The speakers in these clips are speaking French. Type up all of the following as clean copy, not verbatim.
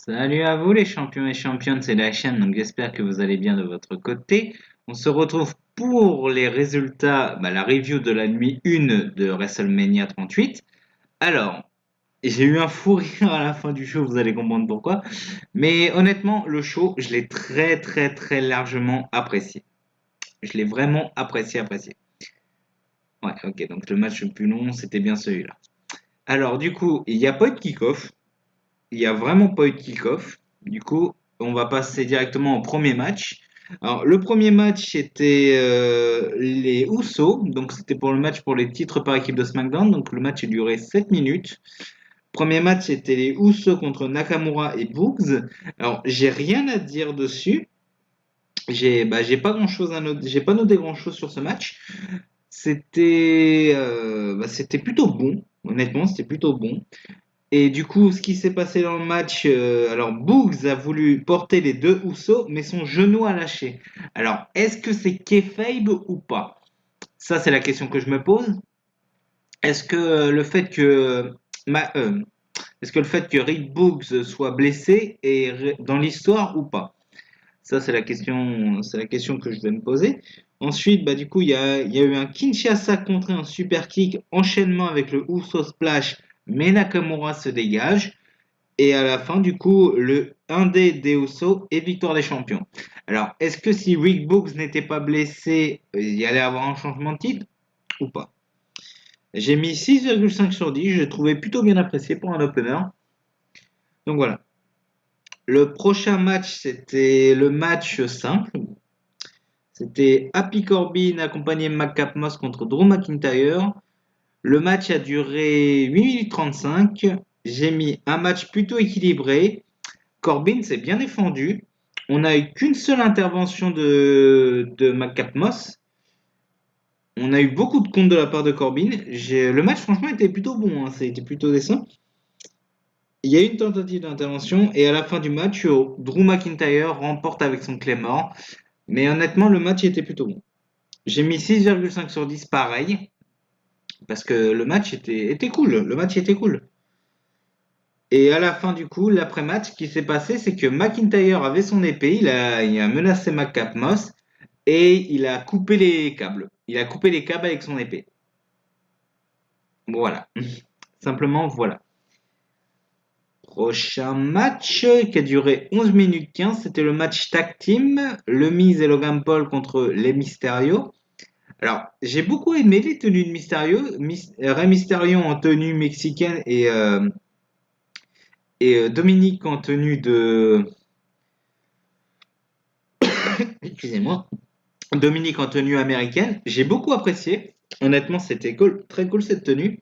Salut à vous les champions et championnes, c'est la chaîne, donc j'espère que vous allez bien de votre côté. On se retrouve pour les résultats, la review de la nuit 1 de WrestleMania 38. Alors, j'ai eu un fou rire à la fin du show, vous allez comprendre pourquoi. Mais honnêtement, le show, je l'ai très très très largement apprécié. Je l'ai vraiment apprécié. Ouais, ok, donc le match le plus long, c'était bien celui-là. Alors du coup, il n'y a pas eu de kick-off. Il n'y a vraiment pas eu de kick-off. Du coup, on va passer directement au premier match. Alors, le premier match, c'était les Usos. Donc, c'était pour le match pour les titres par équipe de SmackDown. Donc, le match a duré 7 minutes. Premier match, c'était les Usos contre Nakamura et Boogs. Alors, j'ai rien à dire dessus. J'ai pas grand-chose à noter. J'ai pas noté grand-chose sur ce match. C'était plutôt bon. Honnêtement, c'était plutôt bon. Et du coup, ce qui s'est passé dans le match, alors Boogs a voulu porter les deux Usos, mais son genou a lâché. Alors, est-ce que c'est kayfabe ou pas? Ça, c'est la question que je me pose. Est-ce que le fait que ma- euh, est-ce que le fait que Rick Boogs soit blessé est dans l'histoire ou pas? Ça, c'est la question que je vais me poser. Ensuite, du coup, il y a eu un Kinshasa contre un super kick, enchaînement avec le Uso Splash, mais Nakamura se dégage. Et à la fin, du coup, le 1D des Usos et victoire des champions. Alors, est-ce que si Rick Books n'était pas blessé, il y allait avoir un changement de titre ou pas? J'ai mis 6,5 sur 10, je l'ai trouvé plutôt bien apprécié pour un opener. Donc voilà. Le prochain match, c'était le match simple. C'était Happy Corbin accompagné de McCapmoss contre Drew McIntyre. Le match a duré 8 minutes 35. J'ai mis un match plutôt équilibré. Corbin s'est bien défendu. On n'a eu qu'une seule intervention de McCapmoss. On a eu beaucoup de comptes de la part de Corbin. Le match, franchement, était plutôt bon. C'était plutôt décent. Il y a eu une tentative d'intervention et à la fin du match, Drew McIntyre remporte avec son Claymore. Mais honnêtement, le match était plutôt bon. J'ai mis 6,5 sur 10 pareil parce que le match était cool. Le match était cool. Et à la fin du coup, l'après-match, ce qui s'est passé, c'est que McIntyre avait son épée, il a menacé McCapmoss et il a coupé les câbles. Il a coupé les câbles avec son épée. Voilà. Simplement, voilà. Prochain match qui a duré 11 minutes 15, c'était le match tag team, Le Miz et Logan Paul contre les Mysterio. Alors, j'ai beaucoup aimé les tenues de Mysterio. Rey Mysterio en tenue mexicaine et Dominique en tenue de... Excusez-moi. Dominique en tenue américaine. J'ai beaucoup apprécié. Honnêtement, c'était cool, très cool cette tenue.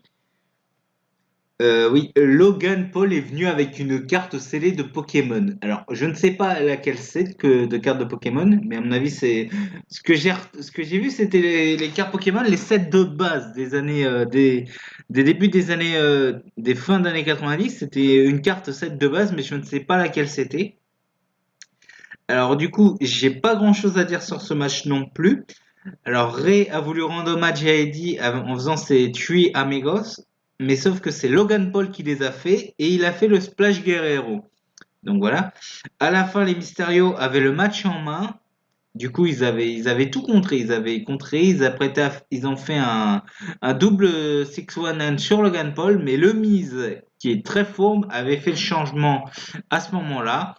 Oui, Logan Paul est venu avec une carte scellée de Pokémon. Alors, je ne sais pas laquelle c'est que de carte de Pokémon, mais à mon avis, c'est ce que j'ai vu, c'était les cartes Pokémon, les sets de base des années des débuts des années des fins d'années 90. C'était une carte set de base, mais je ne sais pas laquelle c'était. Alors, du coup, j'ai pas grand-chose à dire sur ce match non plus. Alors, Ray a voulu rendre hommage à Eddie en faisant ses Three Amigos, mais sauf que c'est Logan Paul qui les a fait et il a fait le Splash Guerrero. Donc voilà. À la fin, les Mysterio avaient le match en main. Du coup, ils avaient tout contré. Ils ont fait un double 619 sur Logan Paul, mais le Miz, qui est très fourbe, avait fait le changement à ce moment-là.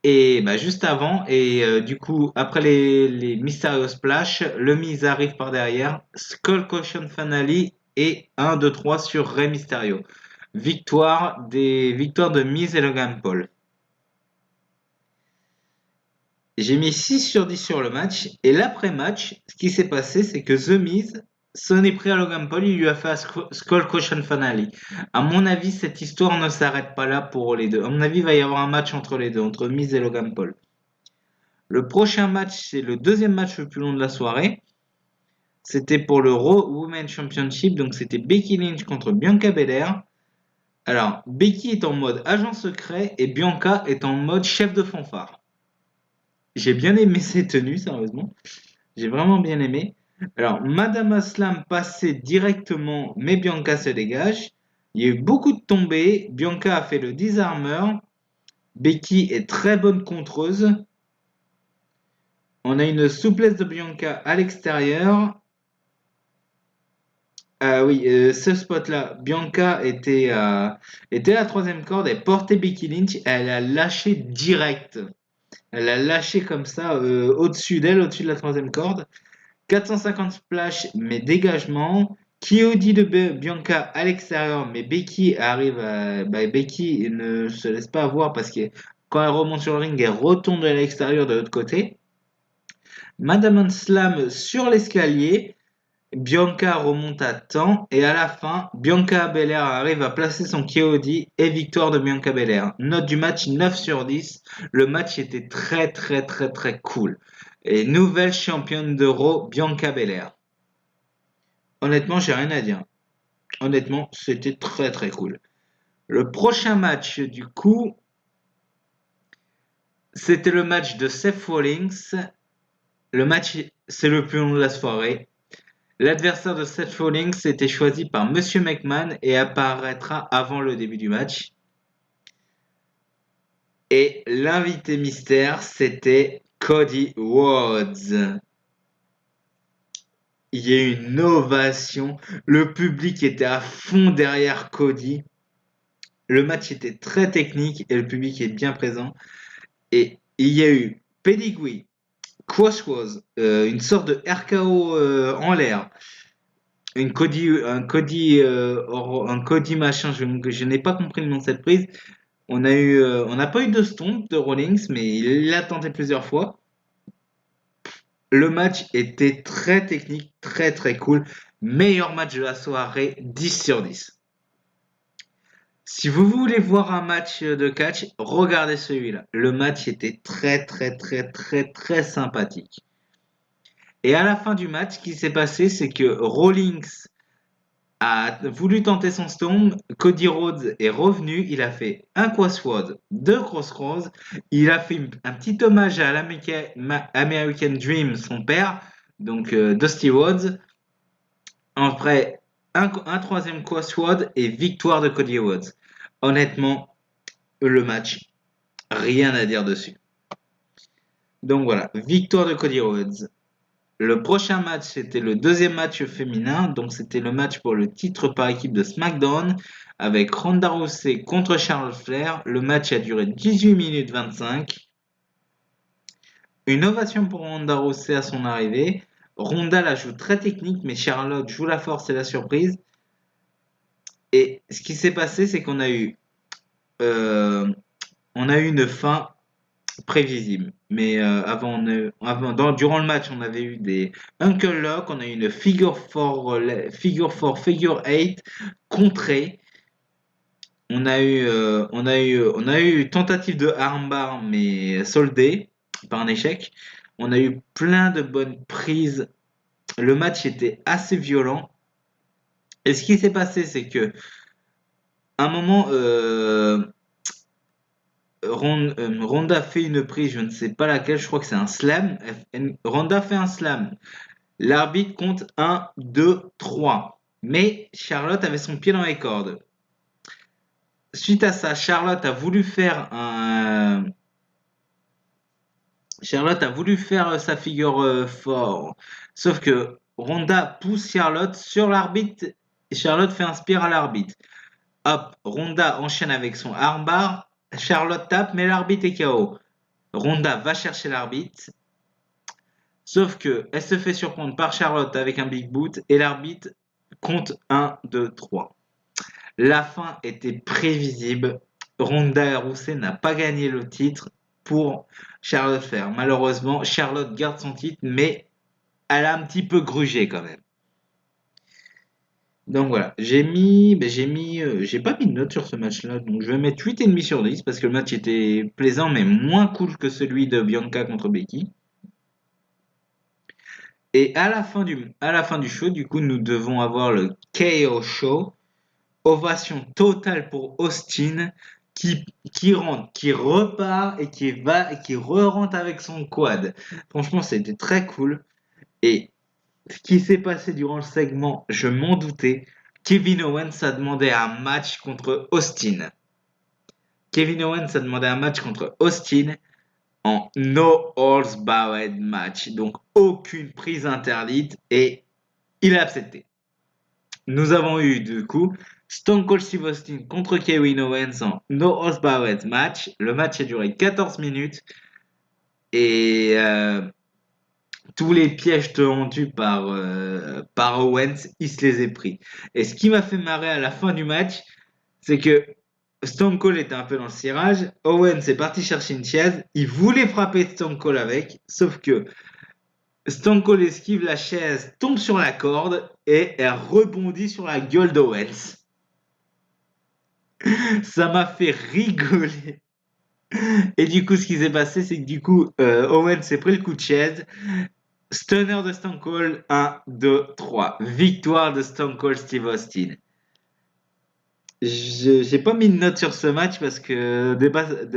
Et juste avant, et du coup, après les Mysterio Splash, le Miz arrive par derrière, Skull Caution Finale et 1, 2, 3 sur Rey Mysterio. Victoire de Miz et Logan Paul. J'ai mis 6 sur 10 sur le match, et l'après-match, ce qui s'est passé, c'est que The Miz s'en est pris à Logan Paul, il lui a fait un Skull Caution Finale. À mon avis, cette histoire ne s'arrête pas là pour les deux. À mon avis, il va y avoir un match entre les deux, entre Miz et Logan Paul. Le prochain match, c'est le deuxième match le plus long de la soirée. C'était pour le Raw Women's Championship, donc c'était Becky Lynch contre Bianca Belair. Alors, Becky est en mode agent secret et Bianca est en mode chef de fanfare. J'ai bien aimé ces tenues, sérieusement. J'ai vraiment bien aimé. Alors, Madame Aslam passait directement, mais Bianca se dégage. Il y a eu beaucoup de tombées. Bianca a fait le disarmer. Becky est très bonne contreuse. On a une souplesse de Bianca à l'extérieur. Ah oui, ce spot-là, Bianca était à la troisième corde, elle portait Becky Lynch, elle a lâché direct. Elle a lâché comme ça au-dessus d'elle, au-dessus de la troisième corde. 450 splash, mais dégagement. Kyodi de Bianca à l'extérieur, mais Becky arrive à... Becky ne se laisse pas avoir parce que quand elle remonte sur le ring, elle retourne à l'extérieur de l'autre côté. Madame Slam sur l'escalier. Bianca remonte à temps et à la fin, Bianca Belair arrive à placer son KOD et victoire de Bianca Belair. Note du match 9 sur 10. Le match était très très très très cool. Et nouvelle championne d'Euro, Bianca Belair. Honnêtement, j'ai rien à dire. Honnêtement, c'était très très cool. Le prochain match, du coup, c'était le match de Seth Rollins. Le match, c'est le plus long de la soirée. L'adversaire de Seth Rollins était choisi par Monsieur McMahon et apparaîtra avant le début du match. Et l'invité mystère, c'était Cody Rhodes. Il y a eu une ovation. Le public était à fond derrière Cody. Le match était très technique et le public est bien présent. Et il y a eu Pedigree, Crossroads, une sorte de RKO en l'air. Un Cody machin, je n'ai pas compris le nom de cette prise. On n'a pas eu de stomp de Rawlings, mais il l'a tenté plusieurs fois. Le match était très technique, très très cool. Meilleur match de la soirée, 10 sur 10. Si vous voulez voir un match de catch, regardez celui-là. Le match était très très très très très sympathique. Et à la fin du match, ce qui s'est passé, c'est que Rawlings a voulu tenter son Storm. Cody Rhodes est revenu. Il a fait un crossroad, deux crossroads. Il a fait un petit hommage à l'American Dream, son père, donc Dusty Rhodes. Après, un troisième crossroad et victoire de Cody Rhodes. Honnêtement, le match, rien à dire dessus. Donc voilà, victoire de Cody Rhodes. Le prochain match, c'était le deuxième match féminin. Donc, c'était le match pour le titre par équipe de SmackDown avec Ronda Rousey contre Charlotte Flair. Le match a duré 18 minutes 25. Une ovation pour Ronda Rousey à son arrivée. Ronda la joue très technique, mais Charlotte joue la force et la surprise. Et ce qui s'est passé, c'est qu'on a eu, une fin prévisible. Mais durant le match, on avait eu des Uncle Lock, on a eu une figure 8 contrée. On a eu tentative de armbar, mais soldée par un échec. On a eu plein de bonnes prises. Le match était assez violent. Et ce qui s'est passé, c'est que à un moment, Ronda fait une prise, je ne sais pas laquelle, je crois que c'est un slam. Ronda fait un slam. L'arbitre compte 1, 2, 3. Mais Charlotte avait son pied dans les cordes. Suite à ça, Charlotte a voulu faire sa figure fort. Sauf que Ronda pousse Charlotte sur l'arbitre et Charlotte fait un spear à l'arbitre. Hop, Ronda enchaîne avec son armbar. Charlotte tape, mais l'arbitre est KO. Ronda va chercher l'arbitre. Sauf que elle se fait surprendre par Charlotte avec un big boot et l'arbitre compte 1, 2, 3. La fin était prévisible. Ronda Rousey n'a pas gagné le titre pour Charlotte Flair. Malheureusement, Charlotte garde son titre, mais elle a un petit peu grugé quand même. Donc voilà, j'ai pas mis de note sur ce match-là, donc je vais mettre 8,5 sur 10 parce que le match était plaisant mais moins cool que celui de Bianca contre Becky. Et à la fin du show, du coup, nous devons avoir le KO Show. Ovation totale pour Austin qui rentre, qui repart et qui re-rentre avec son quad. Franchement, c'était très cool. Et ce qui s'est passé durant le segment, je m'en doutais. Kevin Owens a demandé un match contre Austin. Kevin Owens a demandé un match contre Austin en no holds barred match, donc aucune prise interdite, et il a accepté. Nous avons eu du coup Stone Cold Steve Austin contre Kevin Owens en no holds barred match. Le match a duré 14 minutes et tous les pièges tendus par Owens, il se les est pris. Et ce qui m'a fait marrer à la fin du match, c'est que Stone Cold était un peu dans le cirage. Owens est parti chercher une chaise. Il voulait frapper Stone Cold avec, sauf que Stone Cold esquive la chaise, tombe sur la corde et elle rebondit sur la gueule d'Owens. Ça m'a fait rigoler. Et du coup, ce qui s'est passé, c'est que du coup, Owens s'est pris le coup de chaise. Stunner de Stone Cold, 1, 2, 3. Victoire de Stone Cold Steve Austin. J'ai pas mis de note sur ce match parce que de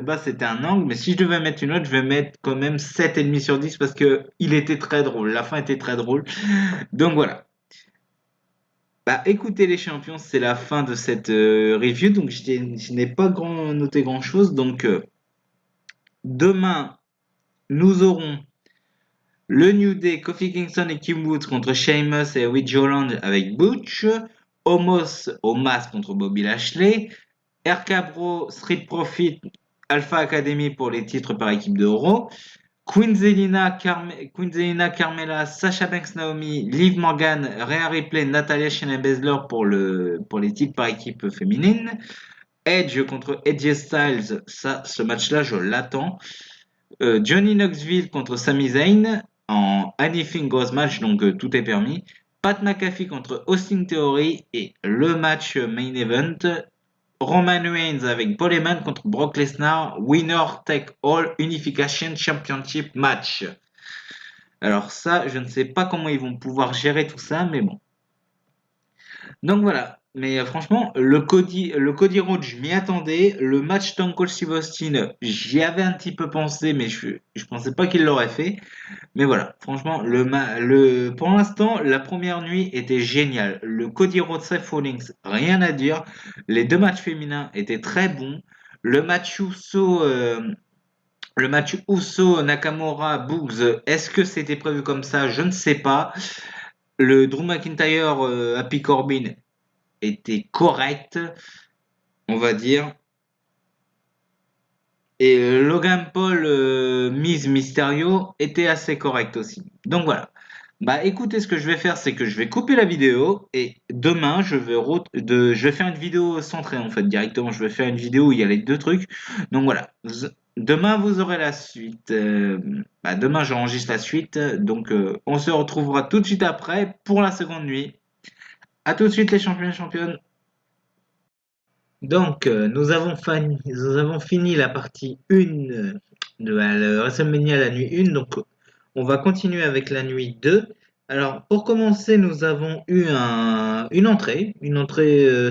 base c'était un angle, mais si je devais mettre une note, je vais mettre quand même 7,5 sur 10 parce que il était très drôle. La fin était très drôle. Donc voilà. Bah écoutez les champions, c'est la fin de cette review. Donc je n'ai pas noté grand chose. Donc demain, nous aurons le New Day, Kofi Kingston et Kim Woods contre Sheamus et Ridge Holland avec Butch. Omos contre Bobby Lashley. RK Bro, Street Profit, Alpha Academy pour les titres par équipe de Raw. Queen Zelina, Carmella, Sasha Banks, Naomi, Liv Morgan, Rhea Ripley, Natalia Shayna Baszler pour les titres par équipe féminine. Edge contre Edge Styles, ça, ce match-là, je l'attends. Johnny Knoxville contre Sami Zayn en Anything Goes match, donc tout est permis. Pat McAfee contre Austin Theory et le match main event. Roman Reigns avec Paul Heyman contre Brock Lesnar, Winner Take All Unification Championship match. Alors ça, je ne sais pas comment ils vont pouvoir gérer tout ça, mais bon. Donc voilà. Mais franchement, le Cody Rhodes, je m'y attendais. Le match Stone Cold Steve Austin, j'y avais un petit peu pensé, mais je pensais pas qu'il l'aurait fait. Mais voilà, franchement, pour l'instant, la première nuit était géniale. Le Cody Rhodes Seth Rollins, rien à dire. Les deux matchs féminins étaient très bons. Le match Uso Nakamura Boogs, est-ce que c'était prévu comme ça? Je ne sais pas. Le Drew McIntyre Happy Corbin était correct, on va dire. Et Logan Paul Miz Mysterio était assez correct aussi. Donc voilà. Bah écoutez, ce que je vais faire, c'est que je vais couper la vidéo et demain, je vais faire une vidéo centrée en fait directement. Je vais faire une vidéo où il y a les deux trucs. Donc voilà. Demain, vous aurez la suite. Demain, j'enregistre la suite. Donc on se retrouvera tout de suite après pour la seconde nuit. À tout de suite les champions et championnes. Donc, nous avons fini la partie 1 de la WrestleMania la nuit 1. Donc, on va continuer avec la nuit 2. Alors, pour commencer, nous avons eu une entrée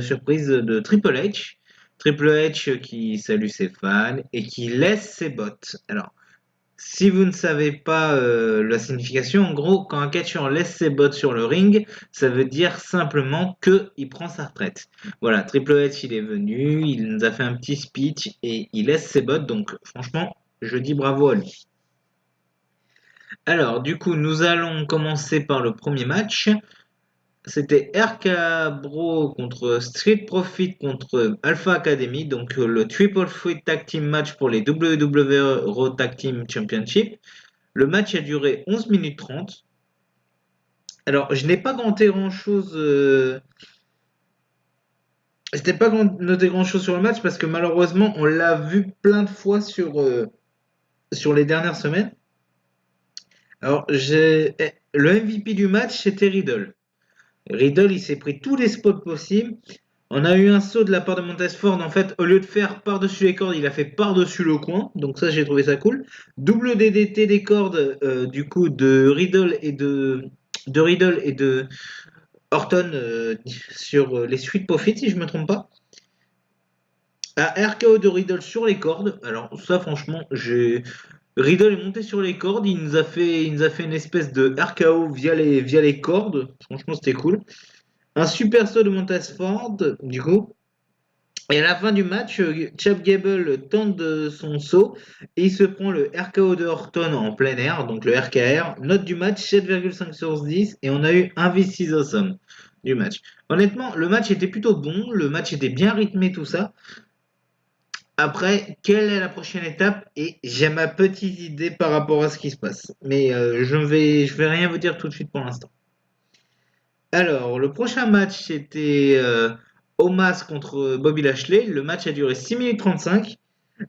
surprise de Triple H. Triple H qui salue ses fans et qui laisse ses bottes. Alors, si vous ne savez pas la signification, en gros, quand un catcheur laisse ses bottes sur le ring, ça veut dire simplement qu'il prend sa retraite. Voilà, Triple H, il est venu, il nous a fait un petit speech et il laisse ses bottes, donc franchement, je dis bravo à lui. Alors, du coup, nous allons commencer par le premier match. C'était RK Bro contre Street Profit contre Alpha Academy, donc le Triple Threat Tag Team match pour les WWE Raw Tag Team Championship. Le match a duré 11 minutes 30. Alors, je n'ai pas noté grand-chose. Je n'ai pas noté grand-chose sur le match parce que malheureusement, on l'a vu plein de fois sur les dernières semaines. Alors, le MVP du match, c'était Riddle. Riddle, il s'est pris tous les spots possibles. On a eu un saut de la part de Montez Ford. En fait, au lieu de faire par-dessus les cordes, il a fait par-dessus le coin. Donc ça, j'ai trouvé ça cool. Double DDT des cordes, du coup, de Riddle et de Orton sur les Street Profits, si je me trompe pas. RKO de Riddle sur les cordes. Alors ça, franchement, Riddle est monté sur les cordes. Il nous a fait une espèce de RKO via les cordes. Franchement, c'était cool. Un super saut de Montez Ford, du coup. Et à la fin du match, Chad Gable tente son saut et il se prend le RKO de Orton en plein air, donc le RKR. Note du match 7,5 sur 10 et on a eu un V6 awesome du match. Honnêtement, le match était plutôt bon, le match était bien rythmé, tout ça. Après, quelle est la prochaine étape? Et j'ai ma petite idée par rapport à ce qui se passe. Mais je vais rien vous dire tout de suite pour l'instant. Alors, le prochain match, c'était Omas contre Bobby Lashley. Le match a duré 6 minutes 35.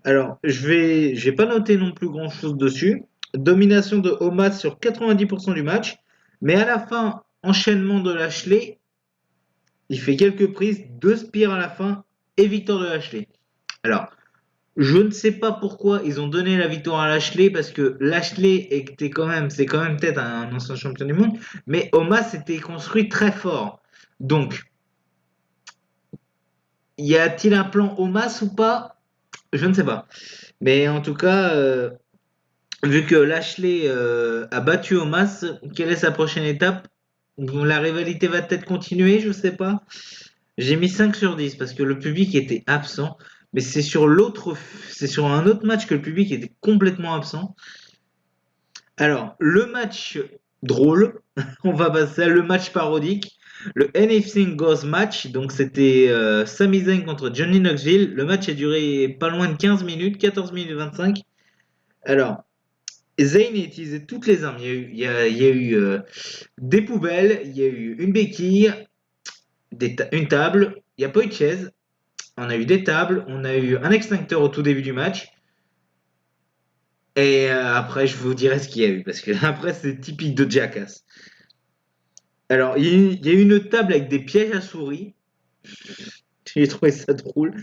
Alors, j'ai pas noté non plus grand-chose dessus. Domination de Omas sur 90% du match. Mais à la fin, enchaînement de Lashley. Il fait quelques prises, deux spires à la fin et victoire de Lashley. Alors, je ne sais pas pourquoi ils ont donné la victoire à Lashley parce que Lashley c'est quand même peut-être un ancien champion du monde, mais Omos s'était construit très fort. Donc, y a-t-il un plan Omos ou pas? Je ne sais pas. Mais en tout cas, vu que Lashley a battu Omos, quelle est sa prochaine étape? Bon, la rivalité va peut-être continuer, je sais pas. J'ai mis 5 sur 10 parce que le public était absent. Mais c'est sur un autre match que le public était complètement absent. Alors, le match drôle, on va passer à le match parodique. Le Anything Goes match, donc c'était Sami Zayn contre Johnny Knoxville. Le match a duré pas loin de 15 minutes, 14 minutes 25. Alors, Zayn a utilisé toutes les armes. Il y a eu des poubelles, il y a eu une béquille, une table, il n'y a pas eu de chaise. On a eu des tables, on a eu un extincteur au tout début du match. Et après, je vous dirai ce qu'il y a eu, parce que après, c'est typique de Jackass. Alors, il y a eu une table avec des pièges à souris. J'ai trouvé ça drôle.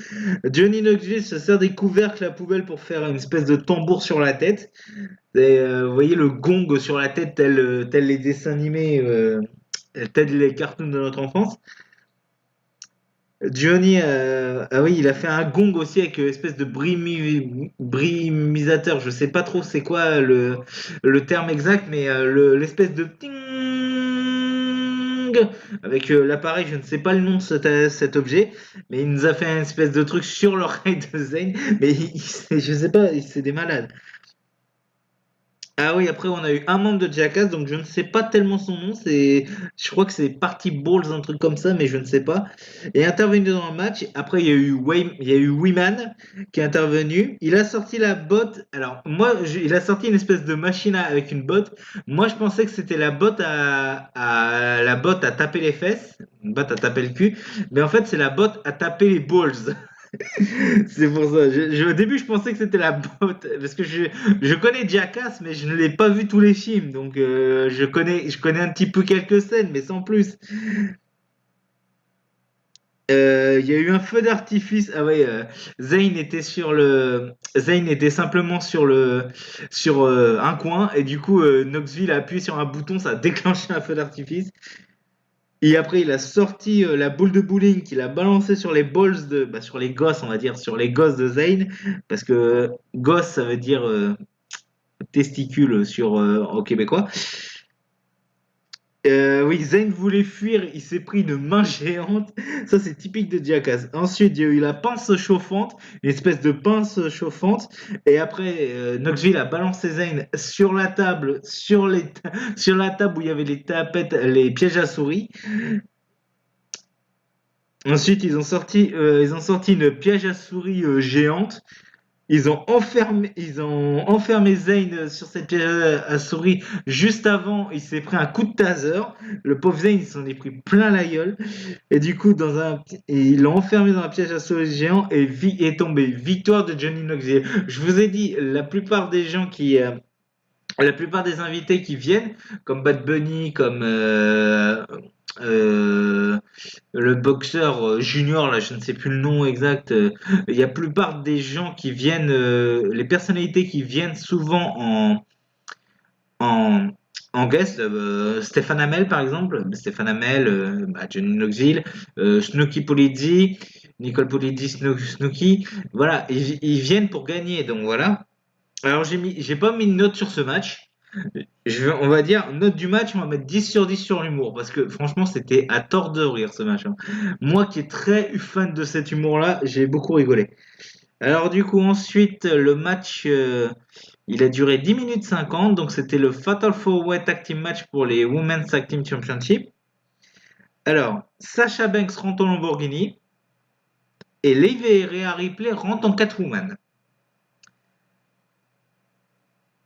Johnny Knoxville se sert des couvercles à la poubelle pour faire une espèce de tambour sur la tête. Et, vous voyez le gong sur la tête, tel les dessins animés, tel les cartoons de notre enfance. Johnny, ah oui, il a fait un gong aussi avec espèce de brimisateur. Je sais pas trop c'est quoi le terme exact, mais l'espèce de ting avec l'appareil. Je ne sais pas le nom de cet objet, mais il nous a fait une espèce de truc sur l'oreille de Zayn. Mais je sais pas, c'est des malades. Ah oui, après on a eu un membre de Jackass, donc je ne sais pas tellement son nom, je crois que c'est Party Balls, un truc comme ça, mais je ne sais pas. Et intervenu dans le match, après il y a eu Wiman qui est intervenu, il a sorti la botte, alors moi, il a sorti une espèce de machine avec une botte, moi je pensais que c'était la botte à taper les fesses, une botte à taper le cul, mais en fait c'est la botte à taper les balls. C'est pour ça. Au début, je pensais que c'était la botte. Parce que je connais Jackass, mais je ne l'ai pas vu tous les films. Donc, je connais un petit peu quelques scènes, mais sans plus. Il y a eu un feu d'artifice. Ah ouais, Zayn était simplement sur un coin. Et du coup, Knoxville a appuyé sur un bouton, ça a déclenché un feu d'artifice. Et après, il a sorti la boule de bowling qu'il a balancée sur les sur les gosses, on va dire, sur les gosses de Zayn, parce que gosse, ça veut dire testicule en québécois. Oui, Zayn voulait fuir, il s'est pris une main géante. Ça, c'est typique de Jackass. Ensuite, il y a eu la pince chauffante, une espèce de pince chauffante. Et après, Knoxville a balancé Zayn sur la table, sur la table où il y avait les tapettes, les pièges à souris. Ensuite, ils ont sorti une piège à souris géante. Ils ont enfermé Zayn sur cette piège à souris. Juste avant, il s'est pris un coup de taser. Le pauvre Zayn, il s'en est pris plein la gueule. Et du coup, ils l'ont enfermé dans un piège à souris géant et est tombé. Victoire de Johnny Knoxville. Je vous ai dit, la plupart des invités qui viennent, comme Bad Bunny, comme euh, le boxeur junior, là, je ne sais plus le nom exact, il y a la plupart des gens qui viennent, les personnalités qui viennent souvent en, en guest, Stéphane Hamel par exemple, Stéphane Hamel, Johnny Knoxville, Snooki Polizzi, Nicole Polizzi, Snooki, voilà, ils viennent pour gagner, donc voilà. Alors j'ai pas mis de note sur ce match. On va dire, note du match, on va mettre 10 sur 10 sur l'humour, parce que franchement, c'était à tort de rire ce match, hein. Moi qui est très fan de cet humour-là, j'ai beaucoup rigolé. Alors du coup, ensuite, le match, il a duré 10 minutes 50, donc c'était le Fatal 4-Way Tag Team Match pour les Women's Tag Team Championship. Alors, Sasha Banks rentre en Lamborghini, et Liv et Rhea Ripley rentrent en Catwoman.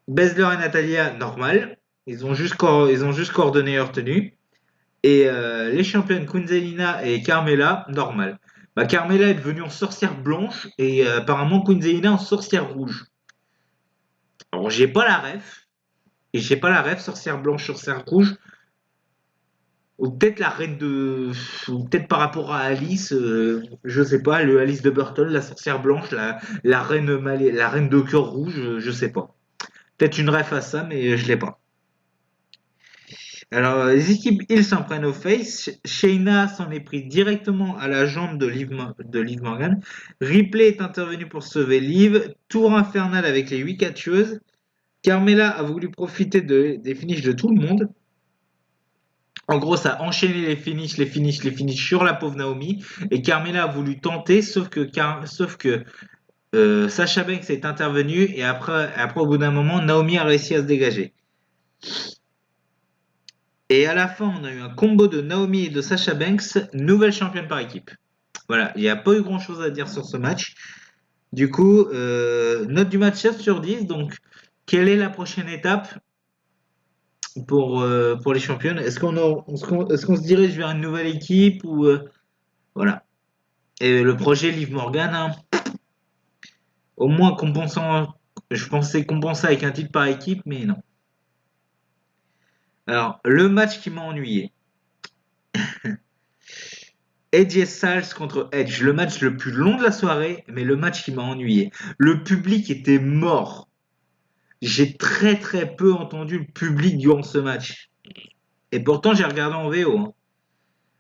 Baszler et Natalia, normal. Ils ont juste coordonné leur tenue. Et les championnes Kunzelina et Carmella, normal. Bah, Carmella est devenue en sorcière blanche et apparemment Kunzelina en sorcière rouge. Alors j'ai pas la ref. Et j'ai pas la ref, sorcière blanche, sorcière rouge. Ou peut-être la reine de. Ou peut-être par rapport à Alice, je sais pas, le Alice de Burton, la sorcière blanche, la reine de cœur rouge, je sais pas. Peut-être une ref à ça, mais je l'ai pas. Alors, les équipes Hill s'en prennent au face. Shayna s'en est pris directement à la jambe de Liv Morgan. Ripley est intervenu pour sauver Liv. Tour infernal avec les 8 catcheuses. Carmella a voulu profiter des finishes de tout le monde. En gros, ça a enchaîné les finishes sur la pauvre Naomi. Et Carmella a voulu tenter, sauf que Sasha Banks est intervenu. Et après, au bout d'un moment, Naomi a réussi à se dégager. Et à la fin, on a eu un combo de Naomi et de Sasha Banks, nouvelle championne par équipe. Voilà, il n'y a pas eu grand-chose à dire sur ce match. Du coup, note du match 7 sur 10. Donc, quelle est la prochaine étape pour les championnes? Est-ce qu'on se dirige vers une nouvelle équipe ou voilà. Et le projet Liv Morgan, hein, au moins compensant, je pensais compenser avec un titre par équipe, mais non. Alors, le match qui m'a ennuyé. Edge Styles contre Edge, le match le plus long de la soirée, mais le match qui m'a ennuyé. Le public était mort. J'ai très très peu entendu le public durant ce match. Et pourtant, j'ai regardé en VO, hein.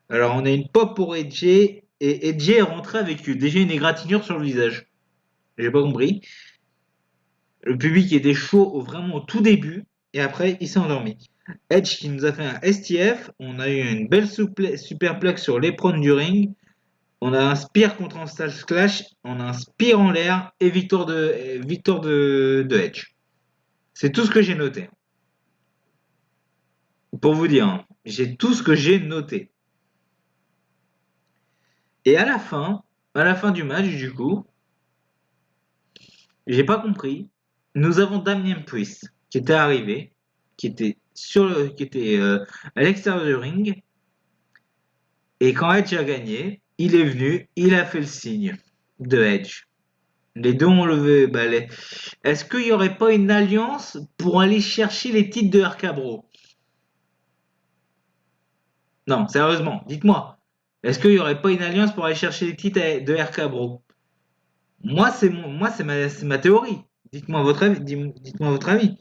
Alors, on a une pop pour Edge, et Edge est rentré avec déjà une égratignure sur le visage. J'ai pas compris. Le public était chaud vraiment au tout début, et après, il s'est endormi. Edge qui nous a fait un STF, on a eu une belle superplex sur l'éperon du ring. On a un spear contre un stage clash, on a un spear en l'air et victoire de Edge. C'est tout ce que j'ai noté. Pour vous dire, hein, j'ai tout ce que j'ai noté. Et à la fin du match, du coup, j'ai pas compris. Nous avons Damien Priest qui était arrivé, qui était à l'extérieur du ring. Et quand Edge a gagné, il est venu, il a fait le signe de Edge. Les deux ont levé. Est-ce qu'il n'y aurait pas une alliance pour aller chercher les titres de RK Bro? Non, sérieusement, dites-moi. Est-ce qu'il n'y aurait pas une alliance pour aller chercher les titres de RK Bro? Moi, c'est ma théorie. Dites-moi votre avis. Dites-moi votre avis.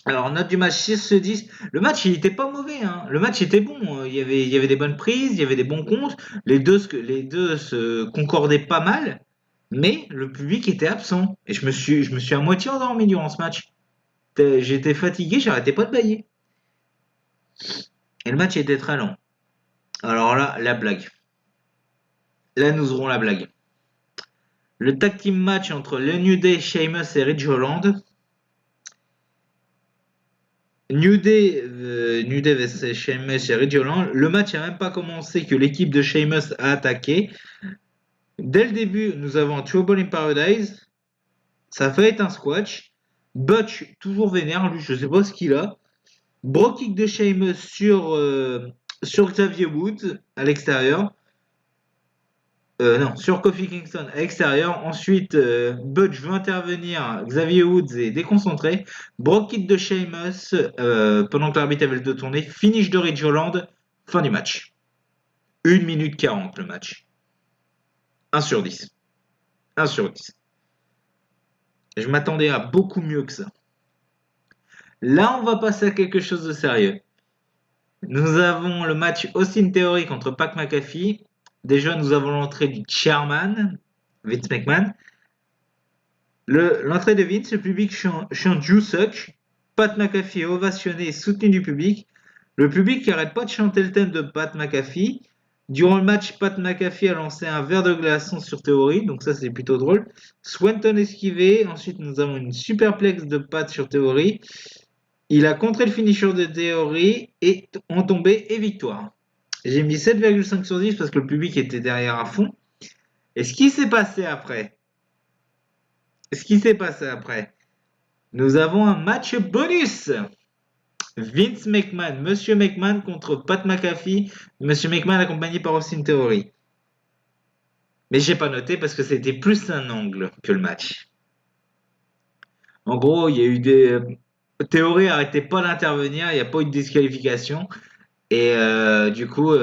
Alors, note du match 6 sur 10. Le match, il était pas mauvais, hein. Le match était bon. Il y avait des bonnes prises, il y avait des bons comptes. Les deux se concordaient pas mal. Mais le public était absent. Et je me suis à moitié endormi durant ce match. J'étais fatigué, j'arrêtais pas de bailler. Et le match était très long. Alors là, la blague. Là, nous aurons la blague. Le tag team match entre le New Day, Sheamus et Ridge Holland. New Day vs Sheamus et Ridge Holland. Le match n'a même pas commencé que l'équipe de Sheamus a attaqué. Dès le début, nous avons Trouble in Paradise. Ça fait être un squash. Butch, toujours vénère, lui, je sais pas ce qu'il a. Bro kick de Sheamus sur Xavier Woods à l'extérieur. Non, sur Kofi Kingston à l'extérieur. Ensuite, Butch veut intervenir. Xavier Woods est déconcentré. Bro kick de Sheamus pendant que l'arbitre avait le dos tourné. Finish de Ridge Holland. Fin du match. 1 minute 40 le match. 1 sur 10. 1 sur 10. Je m'attendais à beaucoup mieux que ça. Là, on va passer à quelque chose de sérieux. Nous avons le match Austin Theory contre Pac McAfee. Déjà, nous avons l'entrée du chairman, Vince McMahon. L'entrée de Vince, le public chante You Suck. Pat McAfee est ovationné et soutenu du public. Le public qui arrête pas de chanter le thème de Pat McAfee. Durant le match, Pat McAfee a lancé un verre de glaçon sur Theory, donc ça c'est plutôt drôle. Swanton esquivé, ensuite nous avons une superplex de Pat sur Theory. Il a contré le finisher de Theory et en tombé et victoire. J'ai mis 7,5 sur 10 parce que le public était derrière à fond. Et ce qui s'est passé après, nous avons un match bonus. Vince McMahon, Monsieur McMahon contre Pat McAfee, Monsieur McMahon accompagné par Austin Theory. Mais j'ai pas noté parce que c'était plus un angle que le match. En gros, il y a eu des Theory arrêtait pas d'intervenir, il n'y a pas eu de disqualification et du coup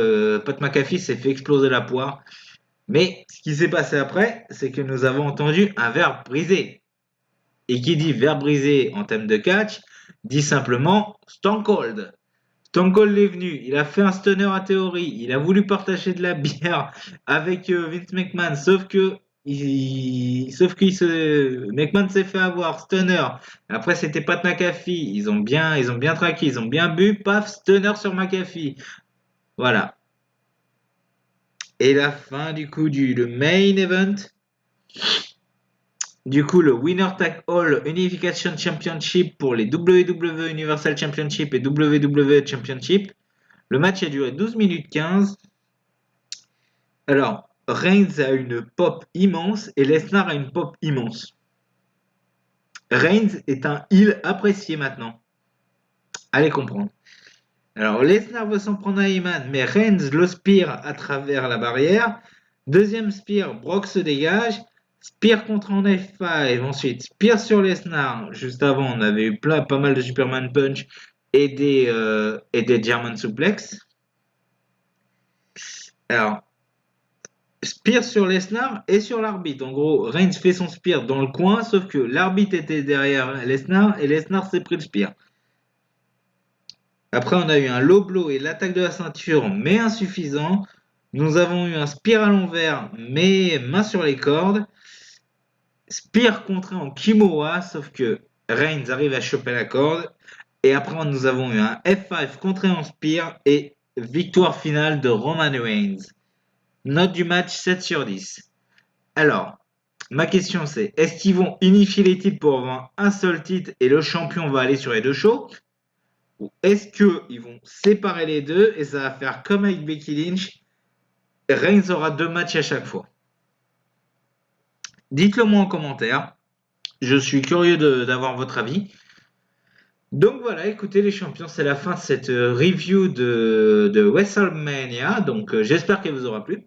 Pat McAfee s'est fait exploser la poire. Mais ce qui s'est passé après, c'est que nous avons entendu un verre brisé. Et qui dit verre brisé en thème de catch, dit simplement Stone Cold. Stone Cold est venu, il a fait un stunner à Theory, il a voulu partager de la bière avec Vince McMahon, McMahon s'est fait avoir, stunner. Après c'était Pat McAfee, ils ont bien traqué, ils ont bien bu, paf, stunner sur McAfee. Voilà. Et la fin du coup le main event. Du coup, le Winner Take All Unification Championship pour les WWE Universal Championship et WWE Championship. Le match a duré 12 minutes 15. Alors, Reigns a une pop immense et Lesnar a une pop immense. Reigns est un heel apprécié maintenant. Allez comprendre. Alors, Lesnar veut s'en prendre à Heyman, mais Reigns le spear à travers la barrière. Deuxième spear, Brock se dégage. Spear contre en F5, ensuite Spear sur Lesnar. Juste avant, on avait eu pas mal de Superman Punch et des German Suplex. Alors, Spear sur Lesnar et sur l'arbitre. En gros, Reigns fait son Spear dans le coin, sauf que l'arbitre était derrière Lesnar et Lesnar s'est pris le Spear. Après, on a eu un low blow et l'attaque de la ceinture, mais insuffisant. Nous avons eu un Spear à l'envers, mais main sur les cordes. Spear contré en Kimura, sauf que Reigns arrive à choper la corde. Et après, nous avons eu un F5 contré en Spear et victoire finale de Roman Reigns. Note du match 7 sur 10. Alors, ma question c'est, est-ce qu'ils vont unifier les titres pour avoir un seul titre et le champion va aller sur les deux shows? Ou est-ce qu'ils vont séparer les deux et ça va faire comme avec Becky Lynch? Reigns aura 2 matchs à chaque fois. Dites-le moi en commentaire. Je suis curieux d'avoir votre avis. Donc voilà, écoutez les champions, c'est la fin de cette review de WrestleMania. Donc j'espère qu'elle vous aura plu.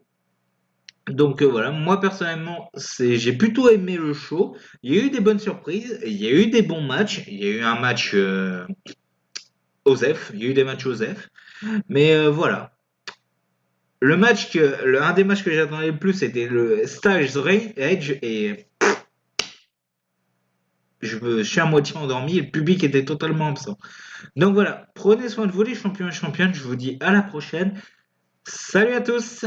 Donc voilà, moi personnellement, j'ai plutôt aimé le show. Il y a eu des bonnes surprises, il y a eu des bons matchs. Il y a eu un match Osef, il y a eu des matchs Osef. Mais voilà. Un des matchs que j'attendais le plus, c'était le Styles Edge et je suis à moitié endormi et le public était totalement absent. Donc voilà, prenez soin de vous les champions et championnes, je vous dis à la prochaine. Salut à tous!